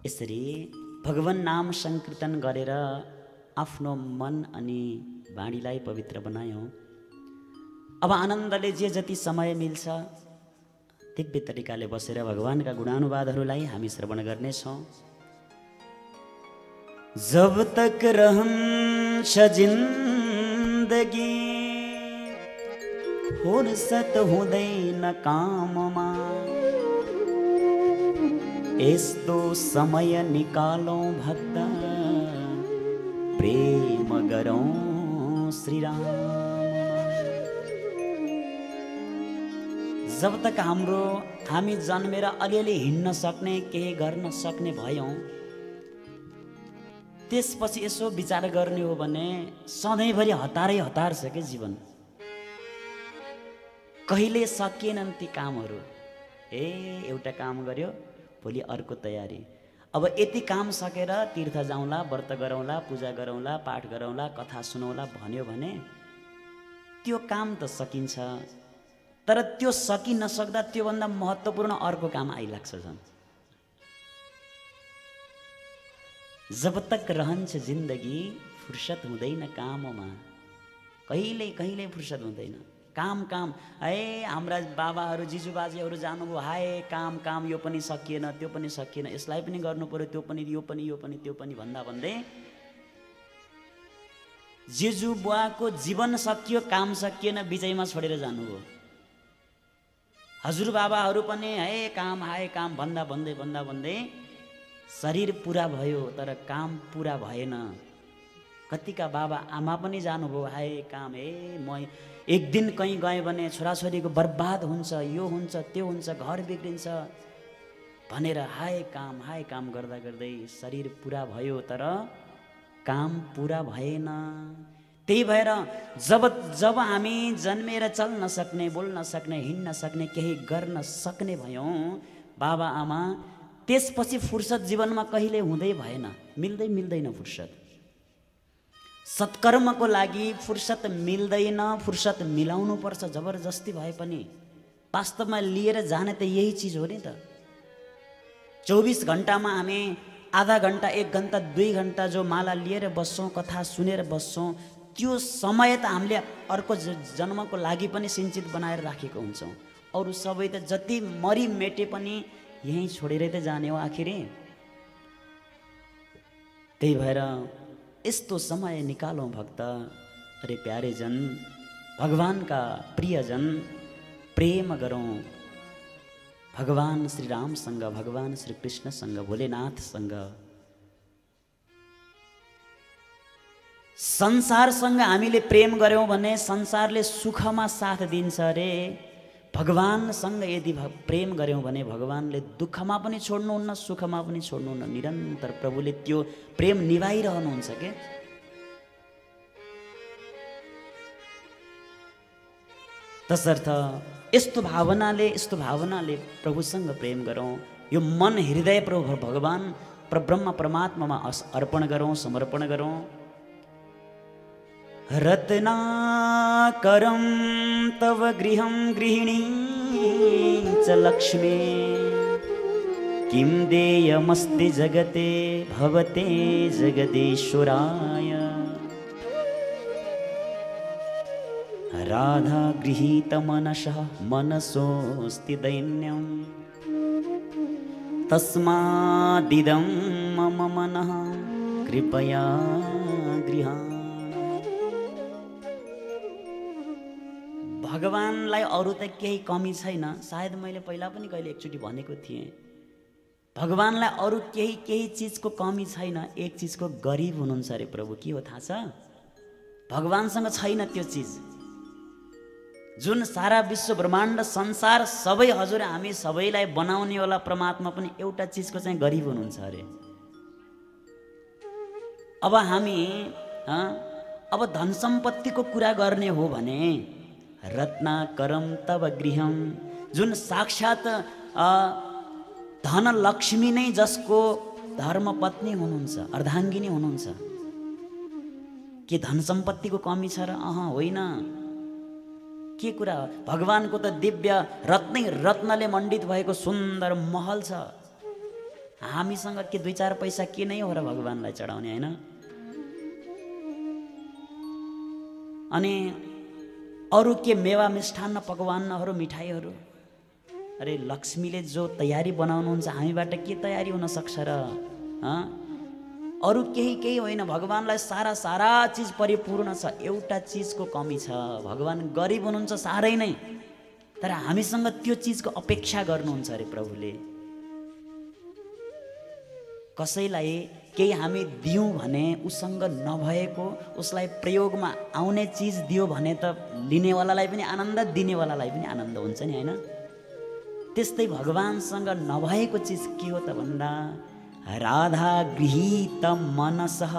यसरी भगवान नाम संकीर्तन गरेर आफ्नो मन अनि वाणीलाई पवित्र बनायौं। अब आनन्दले जे जति समय मिल्छ दिव्य तरिकाले बसेर भगवानका गुणानुवादहरूलाई हामी श्रवण गर्नेछौं। जब तक रहन्छ जिन्दगी फुर्सत हुँदैन काममा, यस्तो समय निकालौं भक्त प्रेम गरौं श्री राम। जब तक हामी जन्मेर अलिअलि हिँड्न सक्ने केही गर्न सक्ने भयौं, त्यसपछि यसो विचार गर्ने हो भने सधैँभरि हतारै हतार छ के जीवन। कहिले सकिएनन् ती कामहरू। एउटा काम गर्यो भोलि अर्को तयारी। अब यति काम सकेर तीर्थ जाउँला, व्रत गरौँला, पूजा गरौँला, पाठ गरौँला, कथा सुनौला भन्यो भने त्यो काम त सकिन्छ, तर त्यो सकि नसक्दा त्योभन्दा महत्त्वपूर्ण अर्को काम आइलाग्छ झन्। जब तक रहन्छ जिन्दगी फुर्सत हुँदैन काममा, कहिले कहिले फुर्सत हुँदैन। काम काम हाम्रा बाबाहरू जिजुबाजेहरू जानुभयो, हाय काम काम, यो पनि सकिएन त्यो पनि सकिएन, यसलाई पनि गर्नु पर्यो, त्यो पनि यो पनि यो पनि त्यो पनि भन्दा भन्दै जिजु बुवाको जीवन सकियो, काम सकिएन, बिचैमा छोडेर जानुभयो। हजुरबाबाहरू पनि हाय काम भन्दा भन्दै शरीर पुरा भयो तर काम पुरा भएन। कतिका बाबा आमा पनि जानुभयो, हाय काम, म एक दिन कहीँ गएँ भने छोराछोरीको बर्बाद हुन्छ, यो हुन्छ त्यो हुन्छ, घर बिग्रिन्छ भनेर हाय काम गर्दा गर्दै शरीर पुरा भयो तर काम पुरा भएन। त्यही भएर जब हामी जन्मेर चल्न सक्ने, बोल्न सक्ने, हिँड्न सक्ने, केही गर्न सक्ने भयौं बाबा आमा, त्यसपछि फुर्सद जीवनमा कहिले हुँदै भएन, मिल्दैन फुर्सद। सत्कर्मको लागि फुर्सद मिल्दैन, फुर्सद मिलाउनु पर्छ जबरजस्ती भए पनि। वास्तवमा लिएर जाने त यही चीज हो नि त। 24 घण्टामा हामी आधा घण्टा, 1 घण्टा, 2 घण्टा जो माला लिएर बस्छौं, कथा सुनेर बस्छौं, त्यो समय त हामीले अर्को जन्मको लागि पनि सिन्चित बनाएर राखेको हुन्छौं। अरु सबै त जति मरि मेटे पनि यही छोडेरै त जाने हो आखिरी। त्यही भएर यस्तो समय निकालौं भक्त। अरे प्यारे जन, भगवानका प्रियजन, प्रेम गरौं भगवान श्री रामसँग, भगवान श्री कृष्णसँग, भोलेनाथसँग। संसारसँग हामीले प्रेम गर्यौं भने संसारले सुखमा साथ दिन्छ रे। भगवानसँग यदि प्रेम गर्यौं भने भगवानले दुःखमा पनि छोड्नुहुन्न, सुखमा पनि छोड्नुहुन्न। निरन्तर प्रभुले त्यो प्रेम निभाइरहनुहुन्छ के। तसर्थ यस्तो भावनाले प्रभुसँग प्रेम गरौं। यो मन हृदय प्रभु भगवान परब्रह्म परमात्मामा अर्पण गरौं, समर्पण गरौं। रत्नाकरं तव गृहं गृहिणी च लक्ष्मी, किं देयमस्ति जगते भवते जगदीश्वराय। राधा गृहीतमनसः मनसोऽस्ति दैन्यं, तस्मादिदं मम मनः कृपया गृहात्। भगवानलाई अरु त केही कमी छैन। सायद मैले पहिला पनि कहिले एकचोटि भनेको थिएँ, भगवानलाई अरु केही चिजको कमी छैन, एक चिजको गरिब हुनुहुन्छ अरे प्रभु। के हो थाहा छ? भगवानसँग छैन त्यो चिज। जुन सारा विश्व ब्रह्माण्ड संसार सबै हजुर हामी सबैलाई बनाउने वाला परमात्मा पनि एउटा चिजको चाहिँ गरिब हुनुहुन्छ अरे। अब हामी अब धन सम्पत्तिको कुरा गर्ने हो भने रत्नाकरम तव गृहम, जुन साक्षात धन लक्ष्मी नै जसको धर्मपत्नी हुनुहुन्छ, अर्धाङ्गिनी हुनुहुन्छ, के धन सम्पत्तिको कमी छ र? होइन। के कुरा? भगवानको त दिव्य रत्नले मण्डित भएको सुन्दर महल छ। हामीसँग के 2-4 पैसा के नै हो र भगवानलाई चढाउने, होइन? अनि अरू के मेवा मिष्ठान्न पकवान्नहरू मिठाईहरू, अरे लक्ष्मीले जो तयारी बनाउनुहुन्छ हामीबाट के तयारी हुन सक्छ र? अरू केही होइन, भगवानलाई सारा चिज परिपूर्ण छ, एउटा चिजको कमी छ। भगवान गरिब हुनुहुन्छ साह्रै नै, तर हामीसँग त्यो चिजको अपेक्षा गर्नुहुन्छ अरे प्रभुले। कसैलाई केही हामी दियौँ भने उसँग नभएको, उसलाई प्रयोगमा आउने चिज दियो भने त लिनेवालालाई पनि आनन्द, दिनेवालालाई पनि आनन्द हुन्छ नि, होइन? त्यस्तै भगवानसँग नभएको चिज के हो त भन्दा राधा गृहीत मनसः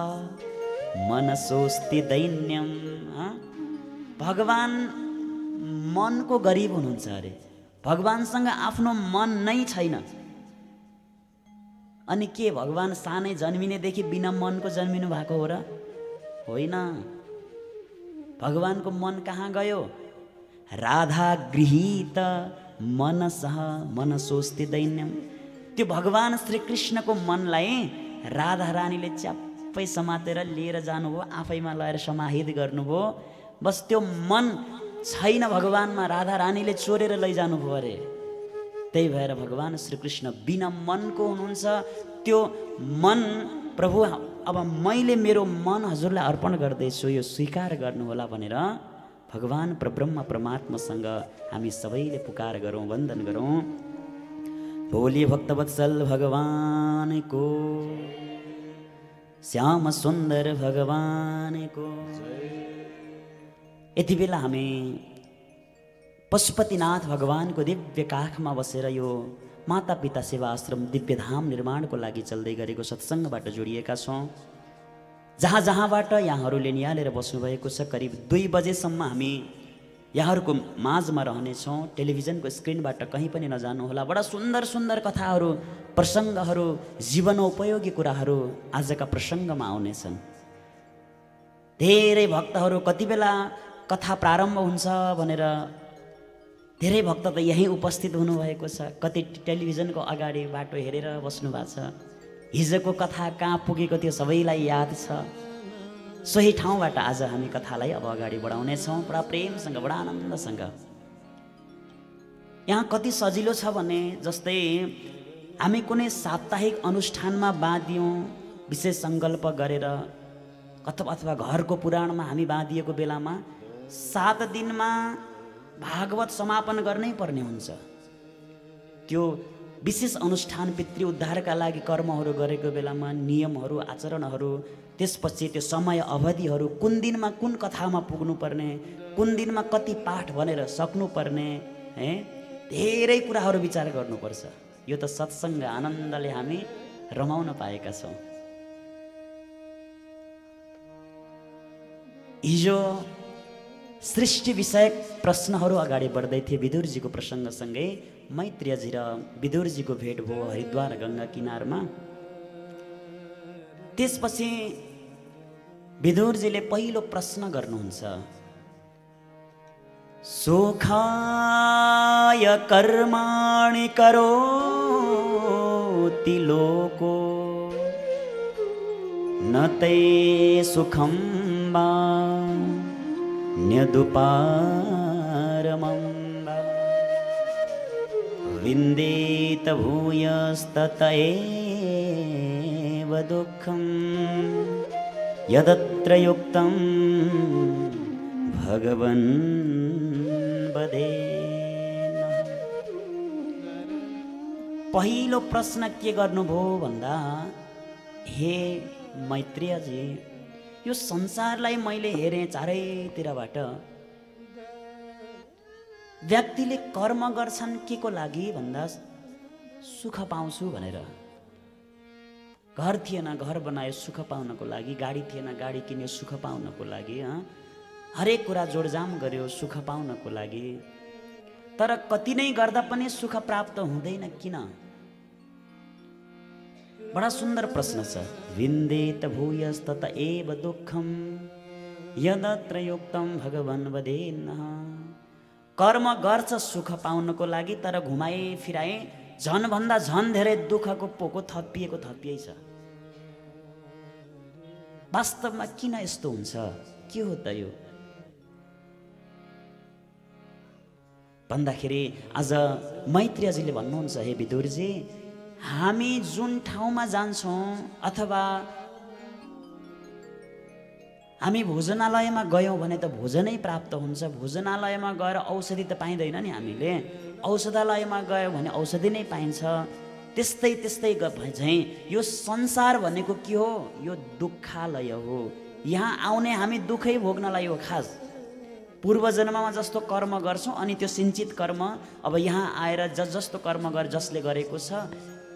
मनसोस्ति दैन्यम। भगवान मनको गरिब हुनुहुन्छ अरे, भगवानसँग आफ्नो मन नै छैन। अनि के भगवान सानै जन्मिनेदेखि बिना मनको जन्मिनु भएको हो र? होइन, भगवानको मन कहाँ गयो? राधा गृहीत मनसः मनसोस्ति दैन्यम। त्यो भगवान श्री कृष्णको मनलाई राधा रानीले च्याप्पै समातेर लिएर जानुभयो, आफैमा लगेर समाहित गर्नुभयो। बस त्यो मन छैन भगवानमा, राधा रानीले चोरेर लैजानुभयो अरे। त्यही भएर भगवान श्रीकृष्ण बिना मनको हुनुहुन्छ। त्यो मन प्रभु अब मैले मेरो मन हजुरलाई अर्पण गर्दैछु, यो स्वीकार गर्नुहोला भनेर भगवान परब्रह्म परमात्मासँग हामी सबैले पुकार गरौँ, वन्दन गरौँ। बोलिए भक्तवत्सल भगवानको, श्याम सुन्दर भगवानको। यति बेला हामी पशुपतिनाथ भगवानको दिव्य काखमा बसेर यो माता पिता सेवा आश्रम दिव्यधाम निर्माणको लागि चल्दै गरेको सत्सङ्गबाट जोडिएका छौँ। जहाँ जहाँबाट यहाँहरूले निहालेर बस्नुभएको छ, करिब 2 बजेसम्म हामी यहाँहरूको माझमा रहनेछौँ। टेलिभिजनको स्क्रिनबाट कहीँ पनि नजानुहोला। बडा सुन्दर सुन्दर कथाहरू, प्रसङ्गहरू, जीवनोपयोगी कुराहरू आजका प्रसङ्गमा आउनेछन्। धेरै भक्तहरू कति बेला कथा प्रारम्भ हुन्छ भनेर धेरै भक्त त यहीँ उपस्थित हुनुभएको छ, कति टेलिभिजनको अगाडि बाटो हेरेर बस्नु भएको छ। हिजोको कथा कहाँ पुगेको थियो सबैलाई याद छ। सोही ठाउँबाट आज हामी कथालाई अब अगाडि बढाउनेछौँ, बडा प्रेमसँग, बडा आनन्दसँग। यहाँ कति सजिलो छ भने, जस्तै हामी कुनै साप्ताहिक अनुष्ठानमा बाँधियौँ विशेष सङ्कल्प गरेर, अथवा घरको पुराणमा हामी बाँधिएको बेलामा 7 दिनमा भागवत समापन गर्नै पर्ने हुन्छ। त्यो विशेष अनुष्ठान पितृ उद्धारका लागि कर्महरू गरेको बेलामा नियमहरू, आचरणहरू, त्यसपछि त्यो समय अवधिहरू, कुन दिनमा कुन कथामा पुग्नुपर्ने, कुन दिनमा कति पाठ भनेर सक्नुपर्ने, धेरै कुराहरू विचार गर्नुपर्छ। यो त सत्सङ्ग आनन्दले हामी रमाउन पाएका छौँ। हिजो सृष्टि विषयक प्रश्नहरू अगाडि बढ्दै थिए। विदुरजीको प्रसङ्गसँगै मैत्रेयजी र विदुरजीको भेट भयो हरिद्वार गङ्गा किनारमा। त्यसपछि विदुरजीले पहिलो प्रश्न गर्नुहुन्छ, सुखाय कर्माणि करोति लोको न ते सुखं वा न्यदुपारमं वा विन्देत भूयस्तत एव दुःखं यदत्र युक्तं भगवन् वदेन। पहिलो प्रश्न के गर्नुभयो भन्दा, हे मैत्रेयजी, यो संसारलाई मैले हेरेँ चारैतिरबाट। व्यक्तिले कर्म गर्छन् के को लागि भन्दा सुख पाउँछु भनेर। घर थिएन, घर बनायो सुख पाउनको लागि। गाडी थिएन, गाडी किन्यो सुख पाउनको लागि। हरेक कुरा जोडजाम गर्यो सुख पाउनको लागि। तर कति नै गर्दा पनि सुख प्राप्त हुँदैन किन? बडा सुन्दर प्रश्न छ। विन्देत भूयस्तत एव दुःखं यदत्र युक्तं भगवन् वदेन। कर्म गर्छ सुख पाउनको लागि, तर घुमाए फिराए झनभन्दा झन धेरै दुःखको पोको थपिएको थपिएकै छ। वास्तवमा किन यस्तो हुन्छ? के हो त यो भन्दाखेरि आज मैत्रेयजीले भन्नुहुन्छ, हे विदुरजी, हामी जुन ठाउँमा जान्छौँ अथवा हामी भोजनालयमा गयौँ भने त भोजनै प्राप्त हुन्छ। भोजनालयमा गएर औषधि त पाइँदैन नि हामीले। औषधालयमा गयो भने औषधि नै पाइन्छ। त्यस्तै त्यस्तै झैँ यो संसार भनेको के हो? यो दुःखालय हो। यहाँ आउने हामी दुःखै भोग्नलाई हो खास। पूर्व जन्ममा जस्तो कर्म गर्छौँ अनि त्यो सिञ्चित कर्म अब यहाँ आएर जस्तो कर्म जसले गरेको छ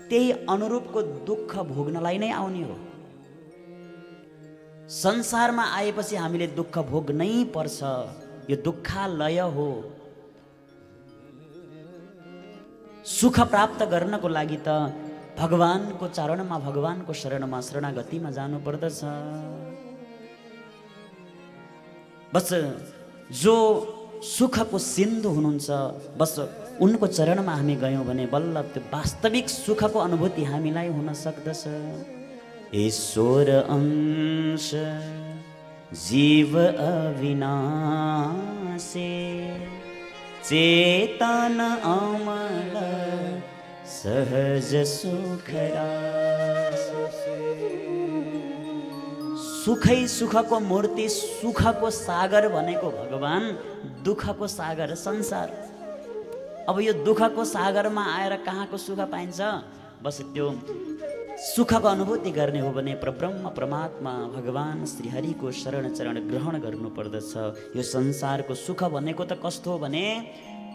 त्यही अनुरूपको दुःख भोग्नलाई नै आउने हो। संसारमा आएपछि हामीले दुःख भोग्नै पर्छ। यो दुःखालय हो। सुख प्राप्त गर्नको लागि त भगवानको चरणमा, भगवानको शरणमा, शरणागतिमा जानु पर्दछ। बस जो सुखको सिन्धु हुनुहुन्छ, बस उनको चरणमा हामी गयौँ भने बल्ल त्यो वास्तविक सुखको अनुभूति हामीलाई हुन सक्दछ। ईश्वर अंश जीव अविनाशी, चेतन अमल सहज सुखराशि। सुखै सुखको मूर्ति, सुखको सागर भनेको भगवान, दुःखको सागर संसार। अब यो दुःखको सागरमा आएर कहाँको सुख पाइन्छ? बस त्यो सुखको अनुभूति गर्ने हो भने परब्रह्म परमात्मा भगवान श्रीहरिको शरण चरण ग्रहण गर्नु पर्दछ। यो संसारको सुख भनेको त कस्तो हो भने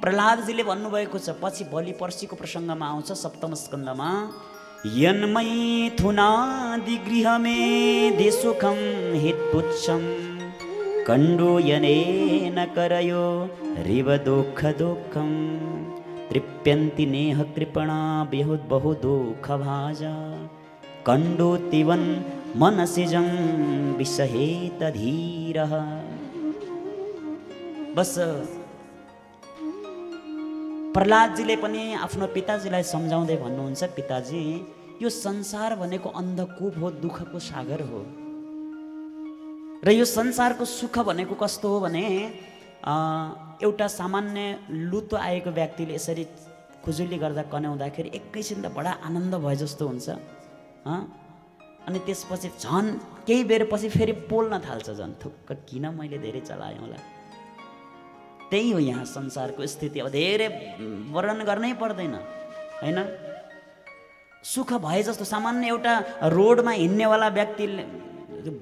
प्रहलादजीले भन्नुभएको छ, पछि भोलि पर्सिको प्रसङ्गमा आउँछ सप्तम स्कन्धमा, यन्मैथुनादि गृहमेधि सुखं हितपुच्छं कण्डूयनेन करयो रिव दुःख दुःखं तृप्यन्ति नेह कृपणा बहु दुःख भाजा कण्डूतिवन् मनसिजं विषहेत धीरः। बस प्रहलादजीले पनि आफ्नो पिताजीलाई सम्झाउँदै भन्नुहुन्छ, पिताजी यो संसार भनेको अन्धकूप हो, दुःखको सागर हो। र यो संसारको सुख भनेको कस्तो हो भने एउटा सामान्य लुतो आएको व्यक्तिले यसरी खुजुली गर्दा कन्याउँदाखेरि एकैछिन त बडा आनन्द भए जस्तो हुन्छ। अनि त्यसपछि झन् केही बेर पछि फेरि पोल्न थाल्छ, झन् थुक्क किन मैले धेरै चलाएँ होला। त्यही हो यहाँ संसारको स्थिति। अब धेरै वर्णन गर्नै पर्दैन हैन। सुख भए जस्तो सामान्य एउटा रोडमा हिँड्नेवाला व्यक्तिले,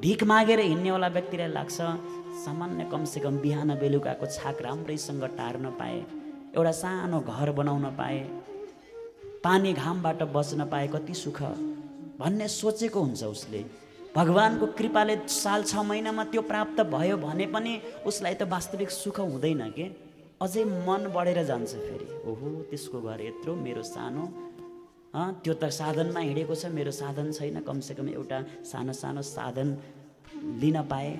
भिख मागेर हिँड्नेवाला व्यक्तिलाई लाग्छ सामान्य कमसेकम बिहान बेलुकाको छाक राम्रैसँग टार्न पाए, एउटा सानो घर बनाउन पाए, पानी घामबाट बच्न पाए कति सुख भन्ने सोचेको हुन्छ उसले। भगवानको कृपाले साल 6 महिनामा त्यो प्राप्त भयो भने पनि उसलाई त वास्तविक सुख हुँदैन के, अझै मन बढेर जान्छ फेरि। ओहो त्यसको घर यत्रो, मेरो सानो, त्यो त साधनमा हिँडेको छ, मेरो साधन छैन, कमसेकम एउटा सानो सानो साधन लिन पाए।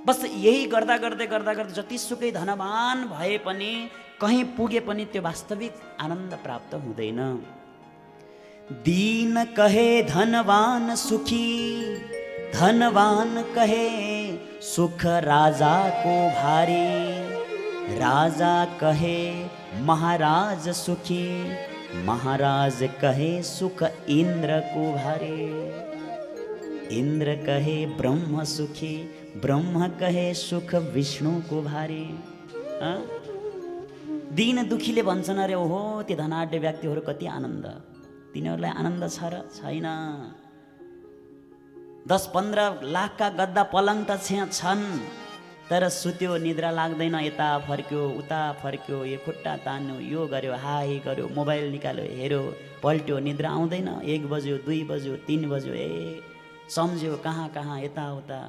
बस यही गर्दा गर्दै जतिसुकै धनवान भए पनि कहीँ पुगे पनि त्यो वास्तविक आनन्द प्राप्त हुँदैन। दीन कहे धनवान सुखी, धनवान कहे सुख राजा को भारी, राजा कहे महाराज सुखी, महाराज कहे सुख इंद्र को भारी, इंद्र कहे ब्रह्म सुखी, ब्रह्म कहे सुख विष्णु को भारी। दीन दुखीले भन्छन् अरे ओहो ती धनाढ्य व्यक्तिहरू कति आनन्द, तिनीहरूलाई आनन्द छ र छैन? 10-15 लाखका गद्दा पलङ त छन्, तर सुत्यो निद्रा लाग्दैन, यता फर्क्यो उता फर्क्यो, यो खुट्टा तान्यो, यो गर्यो, हाई गर्यो, मोबाइल निकाल्यो, हेऱ्यो, पल्ट्यो, निद्रा आउँदैन। 1 बज्यो, 2 बज्यो, 3 बज्यो, सम्झ्यो कहाँ कहाँ यताउता।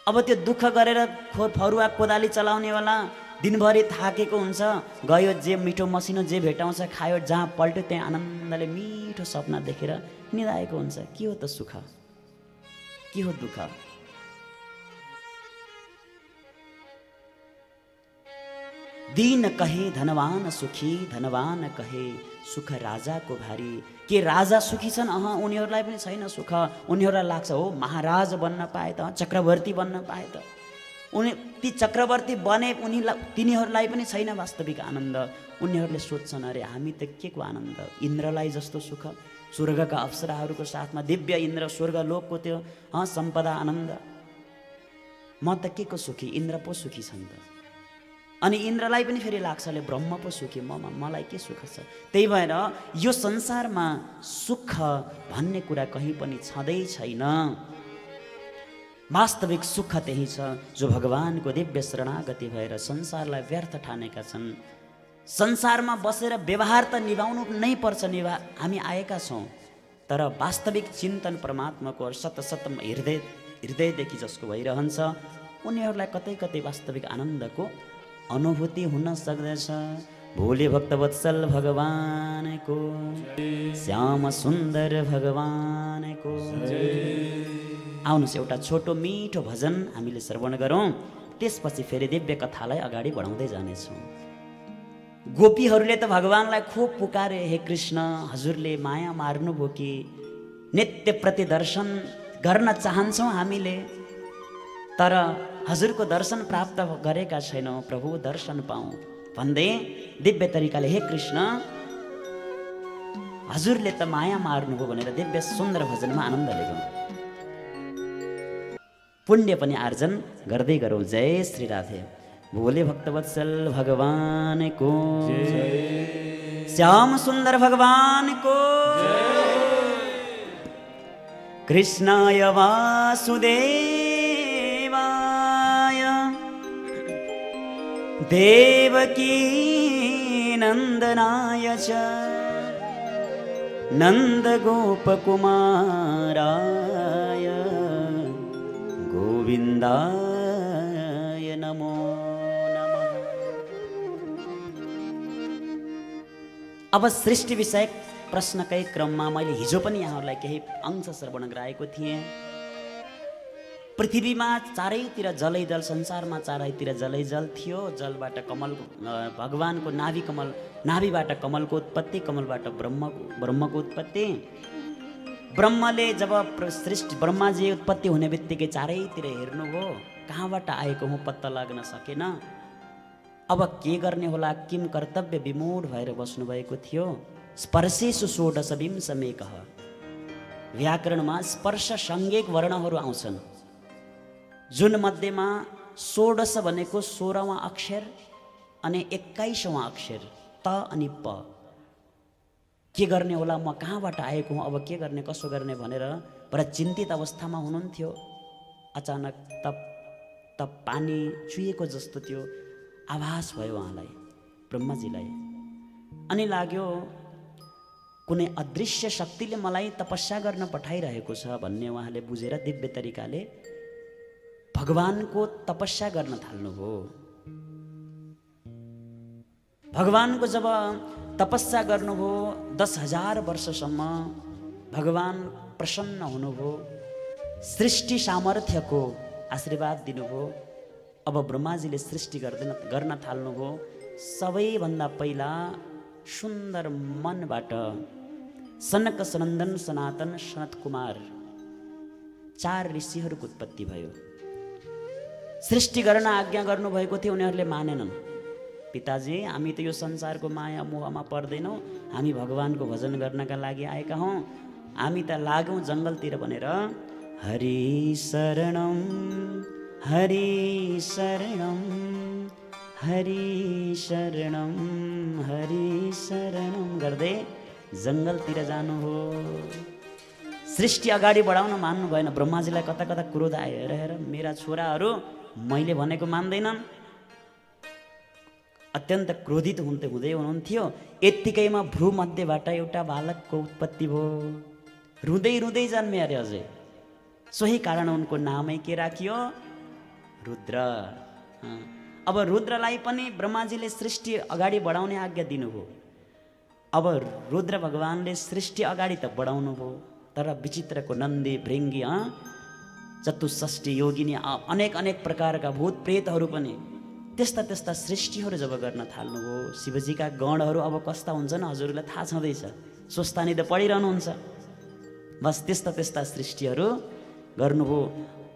अब त्यो दुःख गरेर फरुवा कोदाली चलाउनेवाला दिनभरि थाकेको हुन्छ, गयो जे मिठो मसिनो जे भेटाउँछ खायो, जहाँ पल्ट्यो त्यहाँ आनन्दले मिठो सपना देखेर निदाएको हुन्छ। के हो त सुख, के हो दुःख? दीन कहे धनवान सुखी, धनवान कहे सुख राजाको भारी। के राजा सुखी छन्? उनीहरूलाई पनि छैन सुख। उनीहरूलाई लाग्छ हो महाराज बन्न पाए त, चक्रवर्ती बन्न पाए त। ती चक्रवर्ती बने तिनीहरूलाई पनि छैन वास्तविक आनन्द। उनीहरूले सोध्छन् अरे हामी त के को आनन्द? इन्द्रलाई जस्तो सुख, स्वर्गका अप्सराहरूको साथमा दिव्य इन्द्र, स्वर्गलोकको त्यो सम्पदा आनन्द। म त के को सुखी? इन्द्र पो सुखी छन् त। अनि इन्द्रलाई पनि फेरि लाग्छ अरे ब्रह्म पो सुखी, मलाई के सुख छ? त्यही भएर यो संसारमा सुख भन्ने कुरा कहीँ पनि छँदै छैन। वास्तविक सुख त्यही छ जो भगवानको दिव्य शरणागति भएर संसारलाई व्यर्थ ठानेका छन्। संसारमा बसेर व्यवहार त निभाउनु नै पर्छ, हामी आएका छौँ। तर वास्तविक चिन्तन परमात्माको सत हृदयदेखि जसको भइरहन्छ उनीहरूलाई कतै कतै वास्तविक आनन्दको अनुभूति हुन सक्दछ। भोले भक्तवत्सल भगवानको, श्याम सुन्दर भगवानको। आउनुहोस् एउटा छोटो मिठो भजन हामीले श्रवण गरौँ, त्यसपछि फेरि दिव्य कथालाई अगाडि बढाउँदै जानेछौँ। गोपीहरूले त भगवानलाई खुब पुकारे, हे कृष्ण हजुरले माया मार्नुभयो कि? नित्य प्रति दर्शन गर्न चाहन्छौँ हामीले, तर हजुरको दर्शन प्राप्त गरेका छैनौँ, प्रभु दर्शन पाऊँ भन्दै दिव्य तरिकाले हे कृष्ण हजुरले त माया मार्नुभयो भनेर दिव्य सुन्दर भजनमा आनन्द लिगौँ। पुण्य पनि आर्जन गर्दै गरौँ। जय श्री राधे। भोले भक्तवत्सल भगवानको, श्याम सुन्दर भगवानको, कृष्णाय वासुदेवाय देवकी नन्दनाय च नन्दगोपकुमाराय गोविन्दाय नमो नमः। अब सृष्टि विषयक प्रश्नकै क्रममा मैले हिजो पनि यहाँहरूलाई केही अंश श्रवण गराएको थिएँ। पृथ्वीमा चारैतिर जलै जल, संसारमा चारैतिर जलै जल थियो। जलबाट कमलको भगवानको नाभिबाट कमलको उत्पत्ति, कमलबाट ब्रह्मको उत्पत्ति। ब्रह्मले जब ब्रह्माजी उत्पत्ति हुने बित्तिकै चारैतिर हेर्नुभयो, कहाँबाट आएको हुँ पत्ता लाग्न सकेन। अब के गर्ने होला, किम कर्तव्य विमूढ भएर बस्नुभएको थियो। स्पर्शेषु षोडश विंशमेकः, व्याकरणमा स्पर्श संज्ञक वर्णहरू आउँछन्, जुन मध्येमा 16 भनेको 16वां अक्षर अनि 21वां अक्षर त अनि प। के गर्ने होला, म कहाँबाट आएको हुँ, अब के गर्ने कसो गर्ने भनेर पुरा चिन्तित अवस्थामा हुनुहुन्थ्यो। अचानक त पानी चुहिएको जस्तो त्यो आभास भयो उहाँलाई, ब्रह्माजीलाई। अनि लाग्यो कुनै अदृश्य शक्तिले मलाई तपस्या गर्न पठाइरहेको छ भन्ने उहाँले बुझेर दिव्य तरिकाले भगवानको तपस्या गर्न थाल्नुभयो। भगवानको जब तपस्या गर्नुभयो 10,000 वर्षसम्म भगवान प्रसन्न हुनुभयो, सृष्टि सामर्थ्यको आशीर्वाद दिनुभयो। अब ब्रह्माजीले सृष्टि गर्न थाल्नुभयो। सबैभन्दा पहिला सुन्दर मनबाट सनक सनन्दन सनातन सनत कुमार 4 ऋषिहरूको उत्पत्ति भयो। सृष्टि गर्न आज्ञा गर्नुभएको थियो, उनीहरूले मानेनन्। पिताजी हामी त यो संसारको माया मोहमा पर्दैनौँ, हामी भगवानको भजन गर्नका लागि आएका हौँ, हामी त लागौँ जङ्गलतिर भनेर हरि शरणम हरि शरणम हरि शरणम हरि शरणम गर्दै जङ्गलतिर जानु हो। सृष्टि अगाडि बढाउन मान्नु भएन। ब्रह्माजीलाई कता कता क्रोध आयो, हेर मेरा छोराहरू मैले भनेको मान्दैनन्। अत्यन्त क्रोधित हुँदै हुनुहुन्थ्यो। यत्तिकैमा भ्रू मध्येबाट एउटा बालकको उत्पत्ति भयो। रुँदै रुँदै जन्मे अरे अझै। सोही कारण उनको नामै के राखियो, रुद्र। अब रुद्रलाई पनि ब्रह्माजीले सृष्टि अगाडि बढाउने आज्ञा दिनुभयो। अब रुद्र भगवानले सृष्टि अगाडि त बढाउनु भयो, तर विचित्रको नन्दी भृङ्गी चतुष्षष्ठी योगिनी अनेक प्रकारका भूत प्रेतहरू पनि त्यस्ता त्यस्ता सृष्टिहरू जब गर्न थाल्नुभयो, शिवजीका गणहरू अब कस्ता हुन्छन् हजुरलाई थाहा छँदैछ, स्वस्थानी त पढिरहनुहुन्छ। बस त्यस्ता त्यस्ता सृष्टिहरू गर्नुभयो।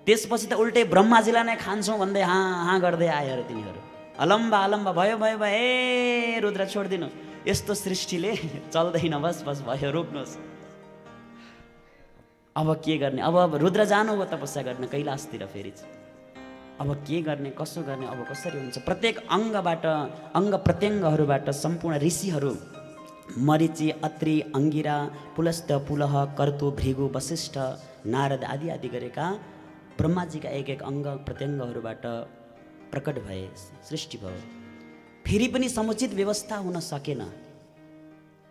त्यसपछि त उल्टै ब्रह्माजीलाई नै खान्छौँ भन्दै हाँ गर्दै आए अरे तिनीहरू। अलम्बा अलम्बा भयो भयो भयो, ए रुद्र छोडिदिनु, यस्तो सृष्टिले चल्दैन, बस बस भयो, रोक्नुहोस्। अब के गर्ने? अब रुद्र जानुभयो तपस्या गर्न कैलाशतिर फेरि। अब के गर्ने, कसो गर्ने, अब कसरी हुन्छ? प्रत्येक अङ्गबाट, अङ्ग प्रत्यङ्गहरूबाट सम्पूर्ण ऋषिहरू, मरिचि, अत्रि, अङ्गिरा, पुलस्त, पुलह, कर्तु, भृगु, वशिष्ठ, नारद आदि आदि गरेका ब्रह्माजीका एक एक अङ्ग प्रत्यङ्गहरूबाट प्रकट भए, सृष्टि भयो। फेरि पनि समुचित व्यवस्था हुन सकेन।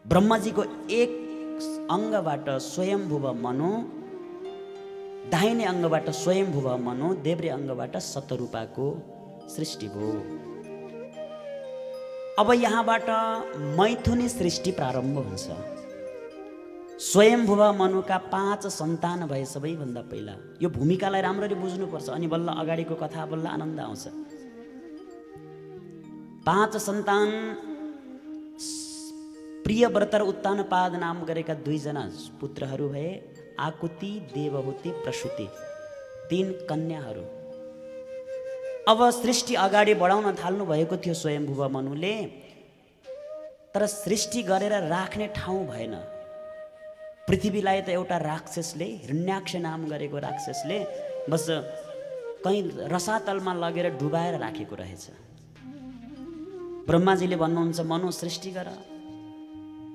ब्रह्माजीको एक अङ्गबाट स्वयम्भुव मनु, दाहिने अङ्गबाट स्वयम्भुव मनु, देब्रे अङ्गबाट शतरूपाको सृष्टि भयो। अब यहाँबाट मैथुनी सृष्टि प्रारम्भ हुन्छ। स्वयम्भुव मनुका 5 सन्तान भए सबैभन्दा पहिला। यो भूमिकालाई राम्ररी बुझ्नुपर्छ, अनि बल्ल अगाडिको कथा बल्ल आनन्द आउँछ। 5 सन्तान, प्रियव्रत र उत्तानपाद नाम गरेका 2 जना पुत्रहरू भए, आकुति, देवहुति, प्रसूति, 3 कन्याहरू। अब सृष्टि अगाडि बढाउन थाल्नु भएको थियो स्वयम्भुव मनुले, तर सृष्टि गरेर राख्ने ठाउँ भएन। पृथ्वीलाई त एउटा राक्षसले, हिरण्याक्ष नाम गरेको राक्षसले बस कहीँ रसातलमा लगेर डुबाएर राखेको रहेछ। ब्रह्माजीले भन्नुहुन्छ मनु सृष्टि गर।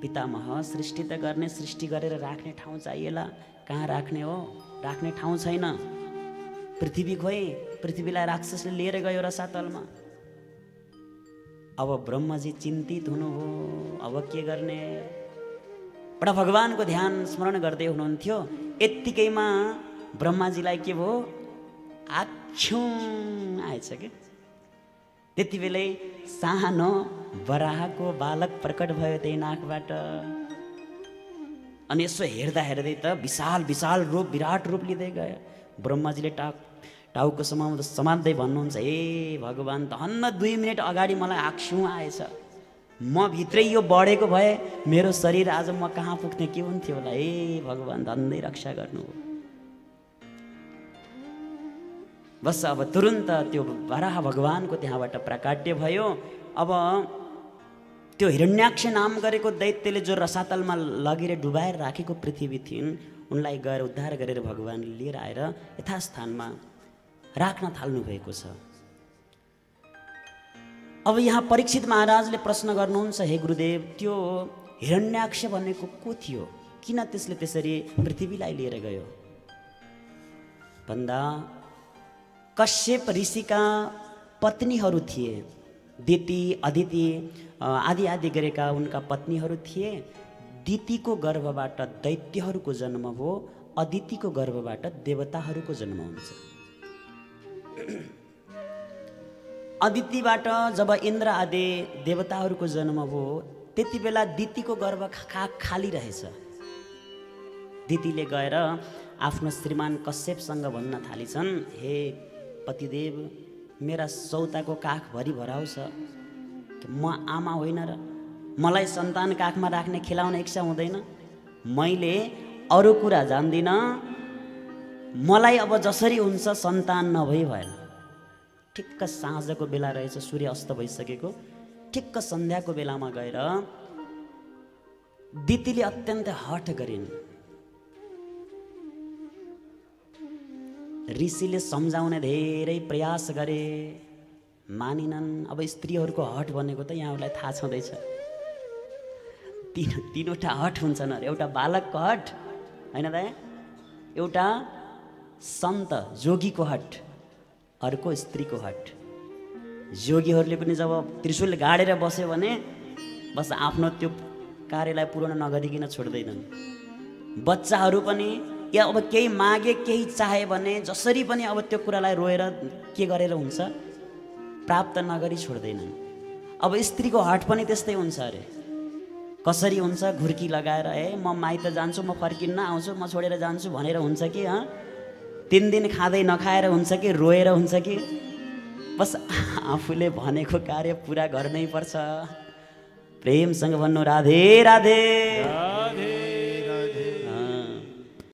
पितामह सृष्टि त गर्ने, सृष्टि गरेर राख्ने ठाउँ चाहिएला, कहाँ राख्ने हो? राख्ने ठाउँ छैन। पृथ्वी खोइ, पृथ्वीलाई राक्षसले लिएर गयो रसातलमा। अब ब्रह्माजी चिन्तित हुनुभयो, अब के गर्ने? एउटा भगवानको ध्यान स्मरण गर्दै हुनुहुन्थ्यो। यत्तिकैमा ब्रह्माजीलाई के भयो? आच्छुङ आएछ के। त्यति बेलै सानो वराहको बालक प्रकट भयो त्यही नाकबाट। अनि यसो हेर्दा हेर्दै त विशाल विशाल रूप, विराट रूप लिँदै गयो। ब्रह्माजीले टाउको समात्दै भन्नुहुन्छ, हे भगवान्, धन्न 2 मिनट अगाडि मलाई आँखु आएछ, म भित्रै यो बढेको भए मेरो शरीर आज म कहाँ पुग्ने, के हुन्थ्यो होला। हे भगवान्, धन्दै रक्षा गर्नु। बस अब तुरुन्त त्यो वराह भगवानको त्यहाँबाट प्राकट्य भयो। अब त्यो हिरण्याक्ष नाम गरेको दैत्यले जो रसातलमा लगेर डुबाएर राखेको पृथ्वी थिइन्, उनलाई गएर उद्धार गरेर भगवानले लिएर आएर यथास्थानमा राख्न थाल्नु भएको छ। अब यहाँ परीक्षित महाराजले प्रश्न गर्नुहुन्छ, हे गुरुदेव, त्यो हिरण्याक्ष भनेको को थियो? किन त्यसले त्यसरी पृथ्वीलाई लिएर गयो? भन्दा कश्यप ऋषिका पत्नीहरू थिए, दिति, अदिति आदि आदि गरेका उनका पत्नीहरू थिए। दितिको गर्भबाट दैत्यहरूको जन्म हो, अदितिको गर्भबाट देवताहरूको जन्म हुन्छ। अदितिबाट जब इन्द्र आदि देवताहरूको जन्म हो, त्यति बेला दितिको गर्भ खाली रहेछ। दितिले गएर आफ्नो श्रीमान कश्यपसँग भन्न थालिछन्, हे पतिदेव, मेरा सौताको काख भरि भराउ छ, म आमा होइन र मलाई सन्तान काखमा राख्ने खिलाउने इच्छा हुँदैन। मैले अरू कुरा जान्दिनँ, मलाई अब जसरी हुन्छ सन्तान नभई भएन। ठिक्क साँझको बेला रहेछ, सूर्य अस्त भइसकेको। ठिक्क सन्ध्याको बेलामा गएर दितिले अत्यन्त हठ गरिन्। ऋषिले सम्झाउने धेरै प्रयास गरे, मानिनन्। अब स्त्रीहरूको हठ भनेको त यहाँहरूलाई थाहा छँदैछ, तीनवटा हठ हुन्छन् अरे। एउटा बालकको हठ होइन त, एउटा सन्त जोगीको हठ, अर्को स्त्रीको हठ। जोगीहरूले पनि जब त्रिशूल गाडेर बस्यो भने बस आफ्नो त्यो कार्यलाई पूर्ण नगरिकन छोड्दैनन्। बच्चाहरू पनि या अब केही मागे, केही चाहे भने जसरी पनि अब त्यो कुरालाई रोएर के गरेर हुन्छ, प्राप्त नगरी छोड्दैनन्। अब स्त्रीको हठ पनि त्यस्तै हुन्छ अरे। कसरी हुन्छ? घुर्की लगाएर, हे म माइत जान्छु, म फर्किन्न आउँछु, म छोडेर जान्छु भनेर हुन्छ कि 3 दिन खाँदै नखाएर हुन्छ कि रोएर हुन्छ कि बस आफूले भनेको कार्य पुरा गर्नै पर्छ। प्रेमसँग भन्नु राधे राधे।